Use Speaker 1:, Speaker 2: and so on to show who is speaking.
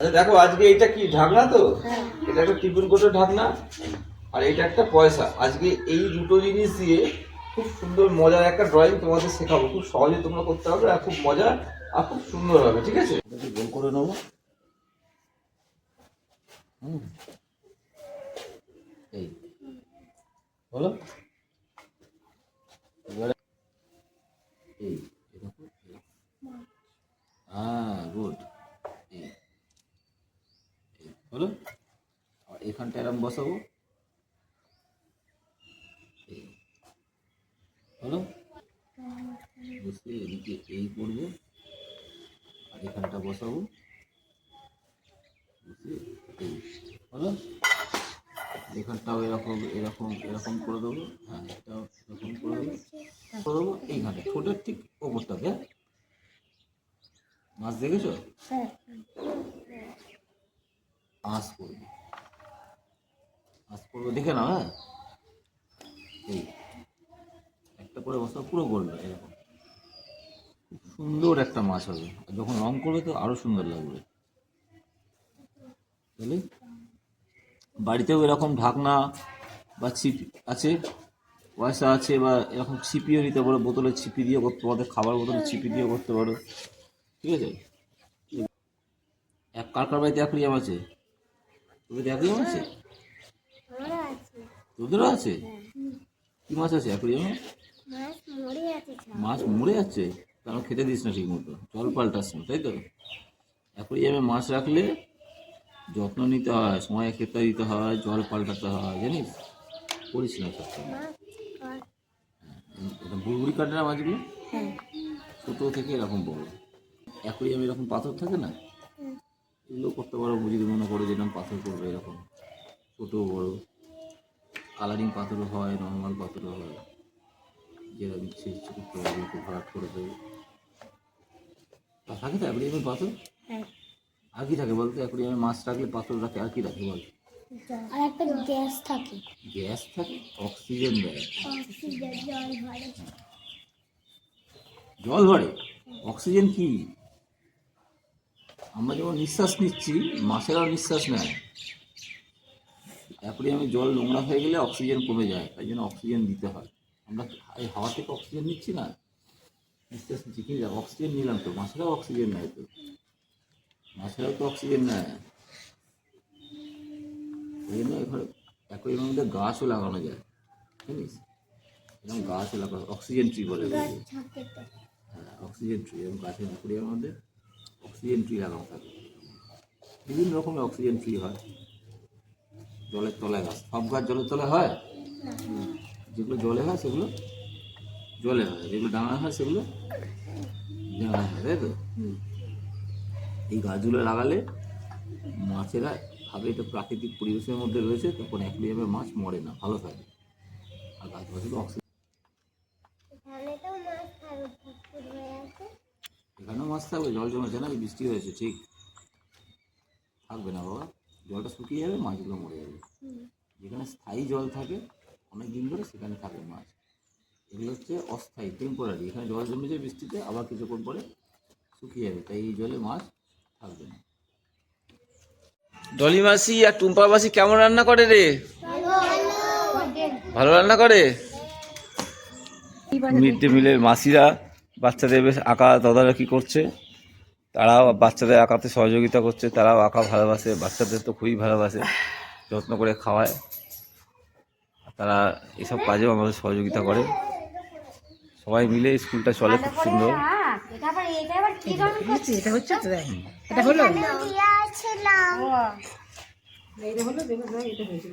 Speaker 1: আচ্ছা দেখো, আজকে এটা কি ঢাকনা? তো এটা একটা টিফিন কোটের ঢাকনা, আর এটা একটা পয়সা। আজকে এই দুটো জিনিস দিয়ে খুব সুন্দর মজার একটা ড্রয়িং তোমাদের শেখাবো। খুব সহজে তোমরা করতে পারবে, আর খুব মজা আর খুব সুন্দর হবে। ঠিক আছে, গোল করে নেবো। এই বলো, এবারে এই এরকম, হ্যাঁ গুড। এই হলো, আর এখানটা এরকম বসাবো। এই হলো, বসে এদিকে এই করবো, আর এখানটা বসাবো, বসে এই হলো। এখানটাও এরকম এরকম এরকম করে দেবো। হ্যাঁ, এটাও এরকম করে দেবো এইখানটা ঠোঁটের ঠিক ওপরটাতে। মাছ দেখেছো? আঁশ করবো, আঁশ করবো, দেখে নাও। হ্যাঁ, এই একটা করে বসাবো, পুরো গোল এরকম। খুব সুন্দর একটা মাছ হবে, আর যখন রং করবে তো আরো সুন্দর লাগবে। বুঝলি, বাড়িতেও এরকম ঢাকনা বা ছিপি আছে, পয়সা আছে, বা এরকম ছিপিও নিতে পারো। বোতলের ছিপি দিয়ে করতে পারো, খাবার বোতলের ছিপি দিয়ে করতে পারো। ঠিক আছে, কার কার বাড়িতে অ্যাকুরিয়াম আছে? তোদের অ্যাকুরিয়াম আছে? তোদেরও আছে? কি মাছ আছে অ্যাকুরিয়ামে? মাছ মরে যাচ্ছে, কারণ খেতে দিস না ঠিক মতো, জল পাল্টাস না, তাই তো? অ্যাকুরিয়ামে মাছ রাখলে যত্ন নিতে হয়, সময় খেতে দিতে হয়, জল পাল্টাতে হয়, জানিস? করিস না সবসময়। বুড়বুড়ি কাটে না মাছগুলো, ছোটো থেকে এরকম বড়। অ্যাকুরিয়ামে এরকম পাথর থাকে না, এগুলো করতে পারো। যদি মনে করো যেরকম পাথর করবে, এরকম ছোটো বড় কালারিং পাথরও হয়, নর্মাল পাথরও হয়। যেরকম ইচ্ছে ইচ্ছে করতে পারবে, একটু ভরাট করে দেবে। থাকে তো অ্যাকুরিয়ামের পাথর। আর কি থাকে বলতো? অ্যাকুরিয়ামে মাছ রাখলে পাথর রাখে, আর কি রাখে বল?
Speaker 2: আর একটা গ্যাস থাকে।
Speaker 1: গ্যাস থাকে, অক্সিজেন দেয়। জল ভরে, অক্সিজেন কি? আমরা যেমন নিঃশ্বাস নিচ্ছি, মাছেরাও নিঃশ্বাস নেয়। অ্যাকুরিয়ামে জল নোংরা হয়ে গেলে অক্সিজেন কমে যায়, তাই জন্য অক্সিজেন দিতে হয়। আমরা এই হাওয়া থেকে অক্সিজেন নিচ্ছি না, নিঃশ্বাস নিচ্ছি, কি অক্সিজেন নিলাম তো, মাছেরাও অক্সিজেন নেয় তো, মাছেরাও তো অক্সিজেন নেয়। ওই জন্য এখানে অ্যাকুরিয়ামের মধ্যে গাছও লাগানো যায়, জানিস? এরকম গাছও লাগানো, অক্সিজেন ট্রি বলে। হ্যাঁ, অক্সিজেন ট্রি, এবং গাছের অ্যাকুরিয়ামের মধ্যে অক্সিজেন ট্রি লাগানো থাকে। বিভিন্ন রকমের অক্সিজেন ট্রি হয় জলের তলায়। গাছ, সব গাছ জলের তলায় হয়? যেগুলো জলে হয় সেগুলো জলে হয়, যেগুলো ডাঙায় হয় সেগুলো ডাঙায় হয়, তাই তো? এই গাছগুলো লাগালে মাছেরা ভাবে এটা প্রাকৃতিক পরিবেশের মধ্যে রয়েছে, তখন অ্যাকুরিয়ামে মাছ মরে না, ভালো থাকে। আর গাছ গাছগুলো অক্সিজেন। এখানেও মাছ থাকবে, জল জমেছে না, বৃষ্টি হয়েছে, ঠিক থাকবে না বাবা। জলটা শুকিয়ে যাবে, মাছগুলো মরে যাবে। যেখানে স্থায়ী জল থাকে অনেক দিন ধরে, সেখানে থাকে মাছ। এগুলো হচ্ছে অস্থায়ী, টেম্পোরারি। এখানে জল জমেছে বৃষ্টিতে, আবার কিছুক্ষণ পরে শুকিয়ে যাবে, তাই এই জলে মাছ থাকবে না। ডলি মাসি আর টুম্পা মাসি কেমন রান্না করে রে? ভালো রান্না করে। মিড ডে মিলের মাসিরা বাচ্চাদের বেশ আঁকা তদারকি করছে, তারাও বাচ্চাদের আঁকাতে সহযোগিতা করছে, তারাও আঁকা ভালোবাসে, বাচ্চাদের তো খুবই ভালোবাসে, যত্ন করে খাওয়ায়। তারা এসব কাজেও আমাদের সহযোগিতা করে। সবাই মিলে স্কুলটা চলে খুব সুন্দর।
Speaker 2: এটা হচ্ছে তো, এটা হলো এটা হয়েছে।